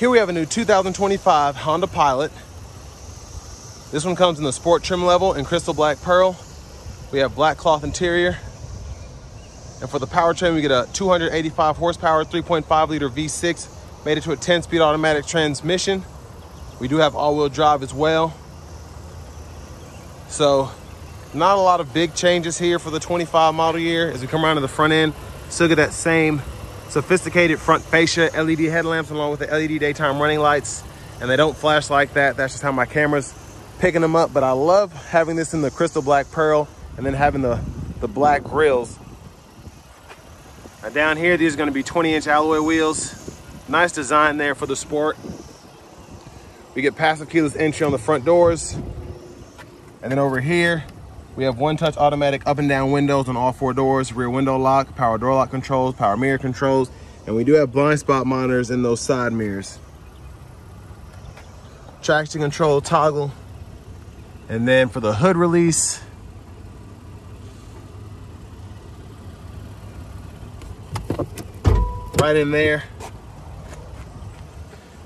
Here we have a new 2025 Honda Pilot. This one comes in the sport trim level in crystal black pearl. We have black cloth interior. And for the powertrain, we get a 285 horsepower, 3.5 liter V6, made it to a 10-speed automatic transmission. We do have all-wheel drive as well. So not a lot of big changes here for the 25 model year. As we come around to the front end, still get that same sophisticated front fascia LED headlamps along with the LED daytime running lights, and they don't flash like that. That's just how my camera's picking them up. But I love having this in the crystal black pearl and then having the black grills. Now down here, these are going to be 20-inch alloy wheels. Nice design there for the sport. We get passive keyless entry on the front doors. And then over here, we have one-touch automatic up and down windows on all 4 doors, rear window lock, power door lock controls, power mirror controls, and we do have blind spot monitors in those side mirrors. Traction control toggle. And then for the hood release, right in there.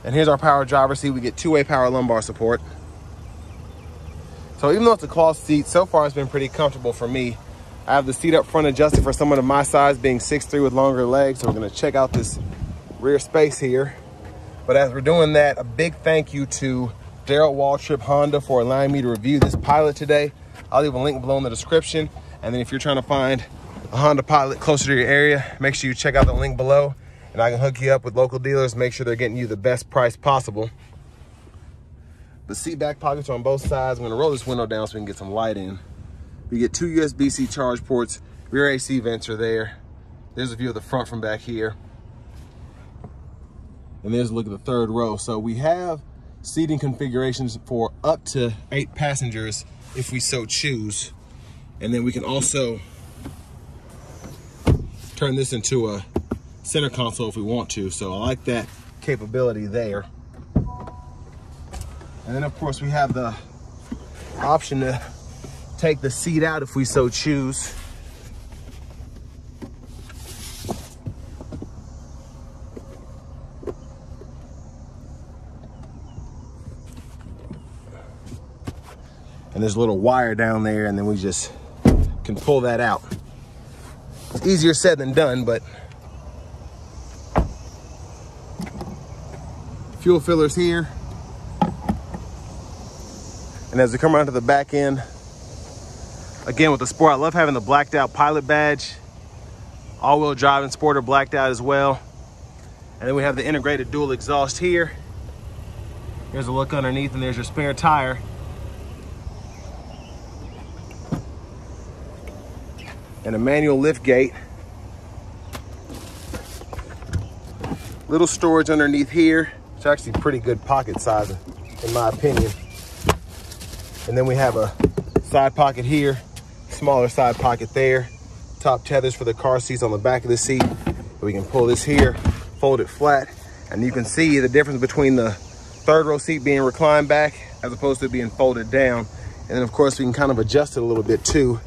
And here's our power driver seat. We get 2-way power lumbar support. So even though it's a cloth seat, so far it's been pretty comfortable for me. I have the seat up front adjusted for someone of my size, being 6'3" with longer legs. So we're gonna check out this rear space here. But as we're doing that, a big thank you to Darrell Waltrip Honda for allowing me to review this Pilot today. I'll leave a link below in the description. And then if you're trying to find a Honda Pilot closer to your area, make sure you check out the link below, and I can hook you up with local dealers, make sure they're getting you the best price possible. The seat back pockets are on both sides. I'm gonna roll this window down so we can get some light in. We get 2 USB-C charge ports, rear AC vents are there. There's a view of the front from back here. And there's a look at the third row. So we have seating configurations for up to 8 passengers if we so choose. And then we can also turn this into a center console if we want to. So I like that capability there. And then of course we have the option to take the seat out if we so choose. And there's a little wire down there, and then we just can pull that out. It's easier said than done, but fuel fillers here. And as we come around to the back end, again with the Sport, I love having the blacked out Pilot badge. All-wheel drive and Sport are blacked out as well. And then we have the integrated dual exhaust here. Here's a look underneath, and there's your spare tire. And a manual lift gate. Little storage underneath here. It's actually pretty good pocket size in my opinion. And then we have a side pocket here, smaller side pocket there. Top tethers for the car seats on the back of the seat. We can pull this here, fold it flat, and you can see the difference between the third row seat being reclined back as opposed to being folded down. And then of course we can kind of adjust it a little bit too.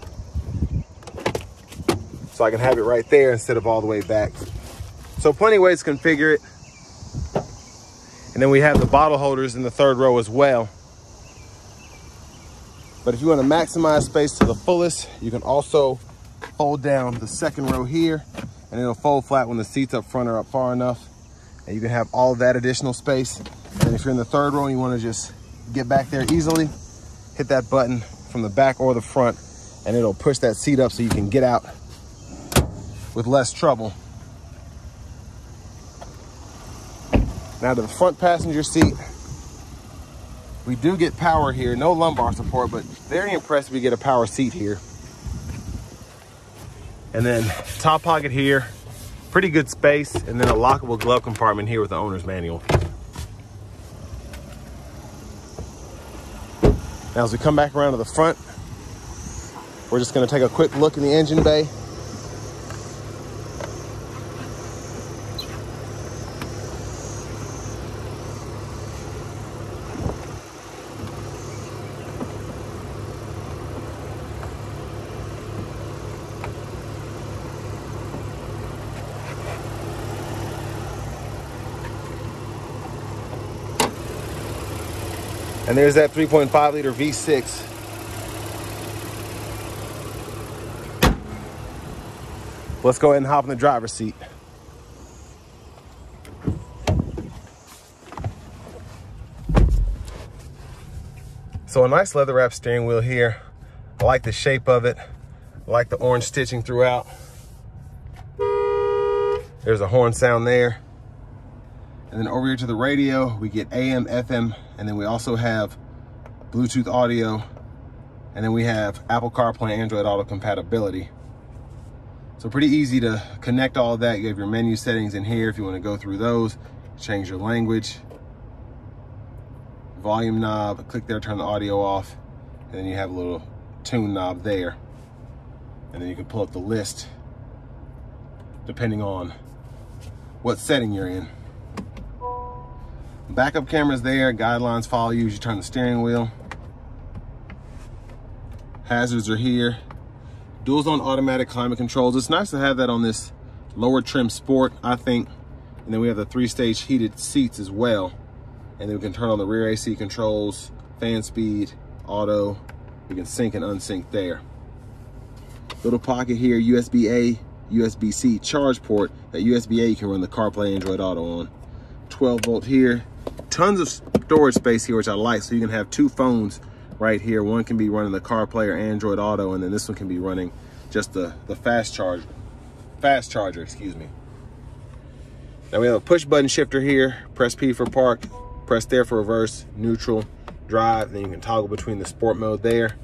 So I can have it right there instead of all the way back. So plenty of ways to configure it. And then we have the bottle holders in the third row as well. But if you want to maximize space to the fullest, you can also fold down the second row here, and it'll fold flat when the seats up front are up far enough. And you can have all of that additional space. And if you're in the third row and you want to just get back there easily, hit that button from the back or the front, and it'll push that seat up so you can get out with less trouble. Now to the front passenger seat, we do get power here, no lumbar support, but very impressed we get a power seat here. And then top pocket here, pretty good space, and then a lockable glove compartment here with the owner's manual. Now as we come back around to the front, we're just gonna take a quick look in the engine bay. And there's that 3.5 liter V6. Let's go ahead and hop in the driver's seat. So a nice leather wrap steering wheel here. I like the shape of it. I like the orange stitching throughout. There's a horn sound there. And then over here to the radio, we get AM, FM, and then we also have Bluetooth audio. And then we have Apple CarPlay and Android Auto compatibility. So pretty easy to connect all of that. You have your menu settings in here if you want to go through those. Change your language. Volume knob, click there, turn the audio off. And then you have a little tune knob there. And then you can pull up the list depending on what setting you're in. Backup cameras there, guidelines follow you as you turn the steering wheel. Hazards are here. Dual zone automatic climate controls. It's nice to have that on this lower trim Sport, I think. And then we have the 3-stage heated seats as well. And then we can turn on the rear AC controls, fan speed, auto. We can sync and unsync there. Little pocket here, USB-A, USB-C charge port. That USB-A you can run the CarPlay Android Auto on. 12 volt here. Tons of storage space here, which I like. So you can have two phones right here. One can be running the CarPlay or Android Auto, and then this one can be running just the fast charger, excuse me. Now we have a push button shifter here. Press P for park, press there for reverse, neutral, drive. Then you can toggle between the sport mode there.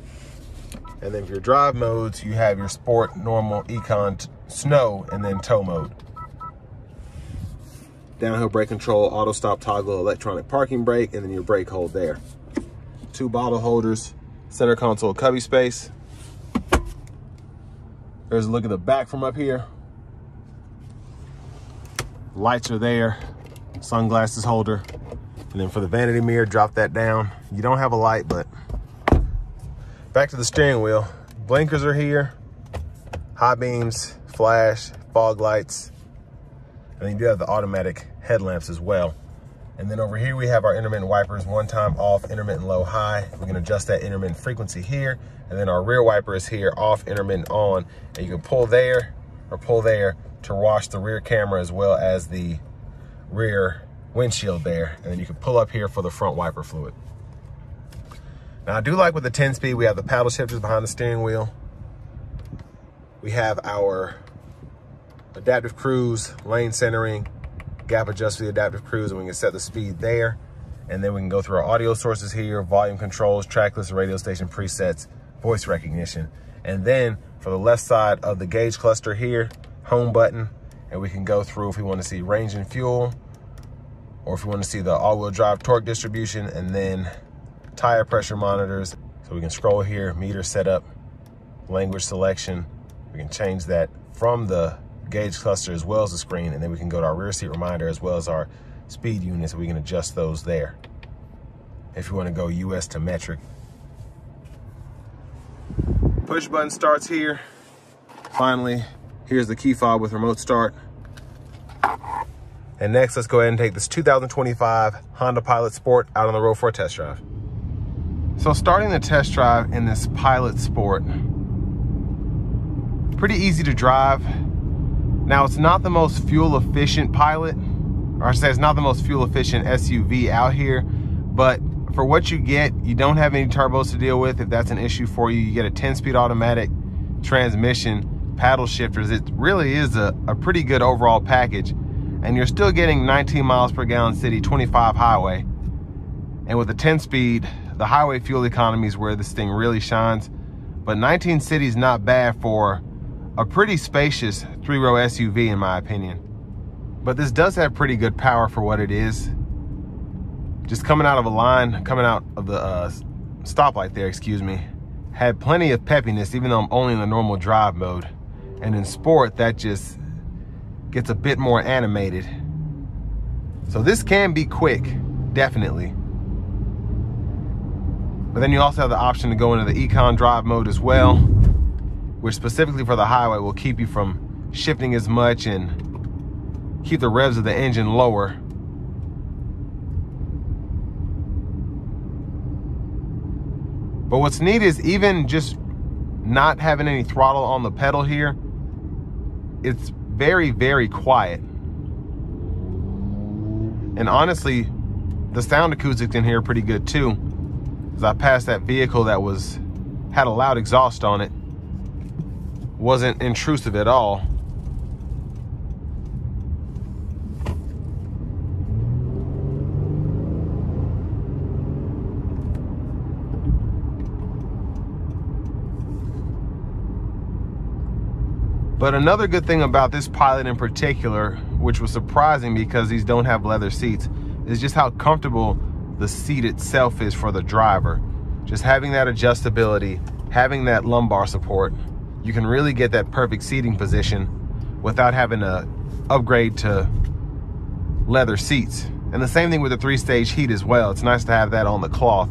And then for your drive modes, you have your sport, normal, econ, snow, and then tow mode. Downhill brake control, auto stop toggle, electronic parking brake, and then your brake hold there. Two bottle holders, center console cubby space. There's a look at the back from up here. Lights are there, sunglasses holder. And then for the vanity mirror, drop that down. You don't have a light, but back to the steering wheel. Blinkers are here, high beams, flash, fog lights. And then you do have the automatic headlamps as well. And then over here we have our intermittent wipers, one time off, intermittent low, high. We can adjust that intermittent frequency here. And then our rear wiper is here, off, intermittent on. And you can pull there or pull there to wash the rear camera as well as the rear windshield there. And then you can pull up here for the front wiper fluid. Now I do like with the 10-speed, we have the paddle shifters behind the steering wheel. We have our adaptive cruise, lane centering, gap adjust for the adaptive cruise, and we can set the speed there. And then we can go through our audio sources here, volume controls, track list, radio station presets, voice recognition. And then for the left side of the gauge cluster here, home button, and we can go through if we want to see range and fuel, or if we want to see the all-wheel drive torque distribution, and then tire pressure monitors. So we can scroll here, meter setup, language selection. We can change that from the gauge cluster as well as the screen, and then we can go to our rear seat reminder as well as our speed units, and we can adjust those there if you want to go US to metric. Push button starts here. Finally, here's the key fob with remote start. And next, let's go ahead and take this 2025 Honda Pilot Sport out on the road for a test drive. So starting the test drive in this Pilot Sport, pretty easy to drive. Now, it's not the most fuel efficient Pilot, or I should say it's not the most fuel efficient SUV out here, but for what you get, you don't have any turbos to deal with. If that's an issue for you, you get a 10-speed automatic transmission, paddle shifters. It really is a pretty good overall package. And you're still getting 19 miles per gallon city, 25 highway. And with the 10-speed, the highway fuel economy is where this thing really shines. But 19 city is not bad for a pretty spacious 3-row SUV in my opinion. But this does have pretty good power for what it is. Just coming out of a line, coming out of the stoplight there, excuse me, had plenty of peppiness even though I'm only in the normal drive mode. And in sport, that just gets a bit more animated. So this can be quick, definitely. But then you also have the option to go into the econ drive mode as well, which specifically for the highway will keep you from shifting as much and keep the revs of the engine lower. But what's neat is even just not having any throttle on the pedal here, it's very, very quiet. And honestly, the sound acoustics in here are pretty good too. As I passed that vehicle that had a loud exhaust on it, wasn't intrusive at all. But another good thing about this Pilot in particular, which was surprising because these don't have leather seats, is just how comfortable the seat itself is for the driver. Just having that adjustability, having that lumbar support, you can really get that perfect seating position without having to upgrade to leather seats. And the same thing with the 3-stage heat as well. It's nice to have that on the cloth.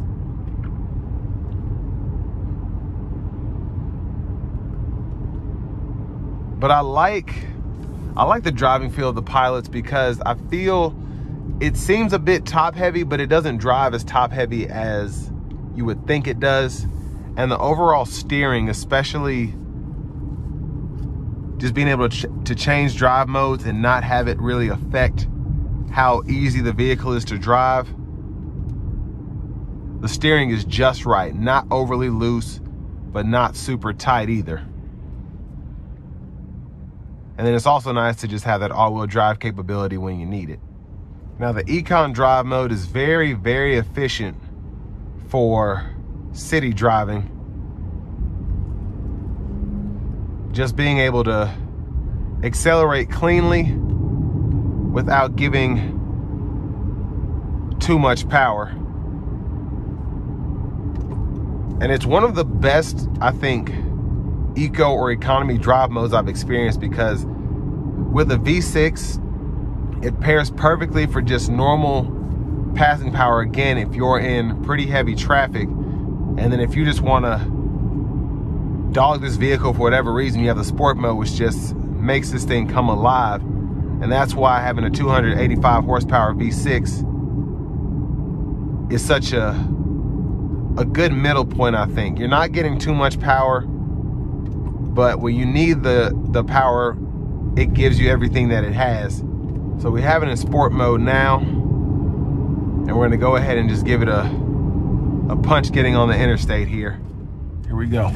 But I like the driving feel of the Pilots because I feel it seems a bit top heavy, but it doesn't drive as top heavy as you would think it does. And the overall steering, especially just being able to change drive modes and not have it really affect how easy the vehicle is to drive. The steering is just right, not overly loose, but not super tight either. And then it's also nice to just have that all-wheel drive capability when you need it. Now the Econ drive mode is very, very efficient for city driving. Just being able to accelerate cleanly without giving too much power. And it's one of the best, I think, eco or economy drive modes I've experienced, because with a V6, it pairs perfectly for just normal passing power. Again, if you're in pretty heavy traffic, and then if you just want to dog this vehicle for whatever reason, you have the sport mode, which just makes this thing come alive. And that's why having a 285 horsepower V6 is such a good middle point, I think. You're not getting too much power, but when you need the power, it gives you everything that it has. So we have it in sport mode now, and we're gonna go ahead and just give it a punch getting on the interstate here. Here we go.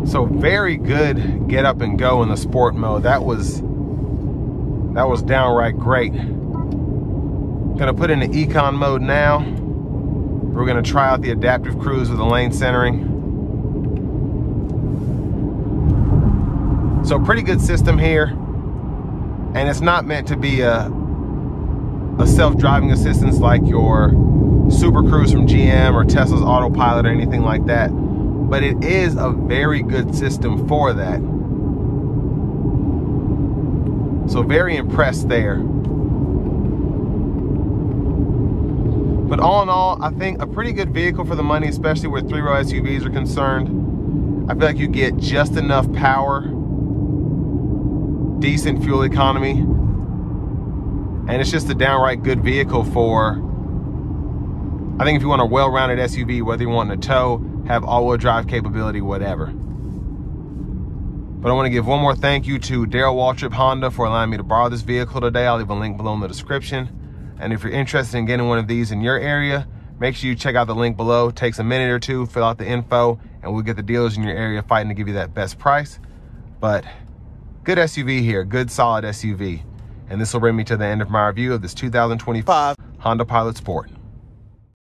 So very good get up and go in the sport mode. That was downright great. Gonna put in the Econ mode now. We're gonna try out the adaptive cruise with the lane centering. So pretty good system here. And it's not meant to be a self-driving assistance like your Super Cruise from GM or Tesla's Autopilot or anything like that. But it is a very good system for that. So very impressed there. But all in all, I think a pretty good vehicle for the money, especially where 3-row SUVs are concerned. I feel like you get just enough power, decent fuel economy, and it's just a downright good vehicle for, I think if you want a well-rounded SUV, whether you want to tow, have all-wheel drive capability, whatever. But I want to give one more thank you to Darrell Waltrip Honda for allowing me to borrow this vehicle today. I'll leave a link below in the description. And if you're interested in getting one of these in your area, make sure you check out the link below. It takes a minute or two, fill out the info, and we'll get the dealers in your area fighting to give you that best price. But good SUV here, good solid SUV. And this will bring me to the end of my review of this 2025 Honda Pilot Sport.